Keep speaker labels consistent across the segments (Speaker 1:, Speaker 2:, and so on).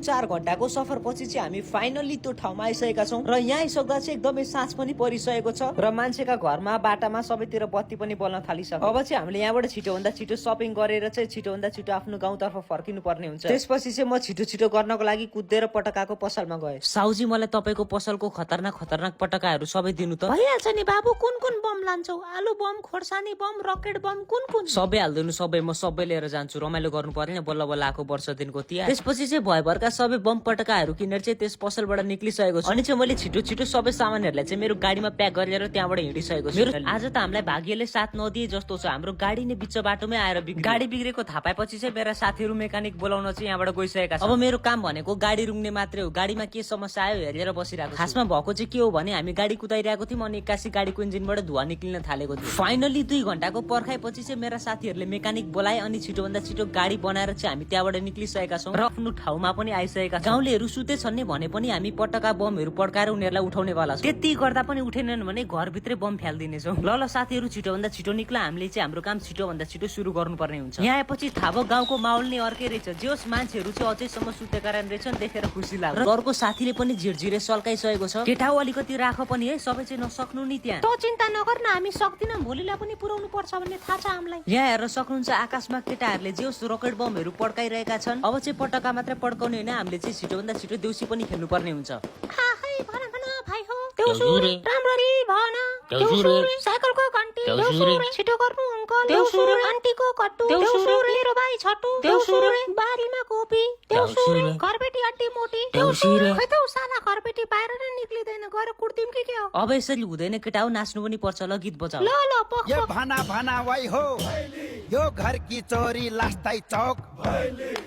Speaker 1: 4 घण्टाको सफर पछि चाहिँ हामी फाइनली त्यो ठाउँमा आइसकेका छौँ र यहाँ आइसक्दा चाहिँ एकदमै साँझ पनि परिसकेको छ र मान्छेका घरमा बाटामा सबैतिर बत्ती पनि बल्न थालिसक्यो। अब चाहिँ हामीले यहाँबाट छिटोभन्दा छिटो सपिङ गरेर चाहिँ छिटोभन्दा छिटो आफ्नो गाउँतर्फ फर्किनु पर्ने हुन्छ। त्यसपछि चाहिँ म छिटो छिटो गर्नको लागि कुदेर पटकाको पसलमा गएँ। साउजी मलाई तपाईको पसलको खतरनाक खतरनाक पटकाहरू सबै दिनु त।
Speaker 2: भइहाल्छ नि बाबु, कुन कुन बम लान्छौ? आलु बम, खोर्सानी बम, रकेट बम, कुन कुन?
Speaker 1: सबै हाल्दिनु, सबै म सबै लिएर जान्छु। रमाइलो गर्नु पर्ने बल्ल बल्ल आएको वर्ष दिनको तिहार। त्यसपछि चाहिँ भयभरका सबै बम पटकाहरू किनेर चाहिँ त्यस पसलबाट निक्लिसकेको छु। अनि चाहिँ मैले छिटो छिटो सबै सामानहरूलाई चाहिँ मेरो गाडीमा प्याक गरेर त्यहाँबाट हिँडिसकेको छु। आज त हामीलाई भाग्यले साथ नदिए जस्तो छ। हाम्रो गाडी नै बिच बाटोमै आएर गाडी बिग्रेको थाहा पाएपछि चाहिँ मेरा साथीहरू मेकानिक बोलाउन चाहिँ यहाँबाट गइसकेका छन्। अब मेरो काम भनेको गाडी रुङ्ने मात्रै हो। गाडीमा के समस्या आयो हेरेर बसिरहेको। खासमा भएको चाहिँ के हो भने हामी गाडी कुदाइरहेको थियौँ अनि एक्कासी गाडीको इन्जिनबाट धुवा निक्लिन थालेको थियो। फाइनली 2 घण्टाको पर्खाएपछि चाहिँ मेरा साथीहरूले मेकानिक बोलाए अनि छिटोभन्दा छिटो गाडी बनाएर चाहिँ हामी त्यहाँबाट निक्लिसकेका छौँ र आफ्नो ठाउँमा पनि आइसकेका छौँ। गाउँलेहरू सुतेछन् नि भने पनि हामी पटका बमहरू पड्काएर उनीहरूलाई उठाउने वाला छौँ। त्यति गर्दा पनि उठेनन् भने घरभित्रै बम फ्यालिदिनेछौँ। ल साथीहरू छिटोभन्दा छिटो निक्ला, हामीले चाहिँ हाम्रो काम छिटोभन्दा छिटो सुरु गर्नुपर्ने हुन्छ। यहाँ आएपछि थाहा भयो गाउँको माहौल नै अर्कै रहेछ। जोस मान्छेहरू चाहिँ अझैसम्म सुतेका रहेछन् देखेर खुसी लाग्यो। घरको साथीले पनि झिरझिरे सल्काइसकेको छ। केटा अलिकति राख पनि है, सबै चाहिँ नसक्नु नि त्यहाँ।
Speaker 2: त चिन्ता नगर न, हामी सक्दिनौँ, भोलिलाई पनि पुर्याउनु पर्छ भन्ने थाहा छ हामीलाई।
Speaker 1: यहाँ हेरेर सक्नुहुन्छ आकाशमा केटाहरूले जेस रकेट बमहरू पड्काइरहेका छन्। अब चाहिँ पटका मात्रै पड्काउने होइन, हामीले चाहिँ छिटोभन्दा छिटो देउसी पनि खेल्नु पर्ने हुन्छ।
Speaker 2: भाइ हो देउसुरे, राम्ररी भन देउसुरे, साइकलको घन्टी देउसुरे, छिटो गर्नु अङ्कल देउसुरे, आन्टीको कट्टु देउसुरे, मेरो भाइ छटु देउसुरे, बारीमा कोपी देउसुरे, घरबेटी अड्डी मोटी देउसुरे। खै त साला घरबेटी बाहिर नै निक्लिदैन, गएर कुर्दिम कि के हो?
Speaker 1: अब यसरी हुँदैन केटा हो, नाच्नु पनि पर्छ। ल गीत बजाऊ।
Speaker 2: ल ल पख
Speaker 3: ये भाना भाना वाई हो, यो घर की चोरी लास्ताई चौक,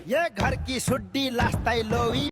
Speaker 3: ये घर की सुड्डी लास्ताई लोई।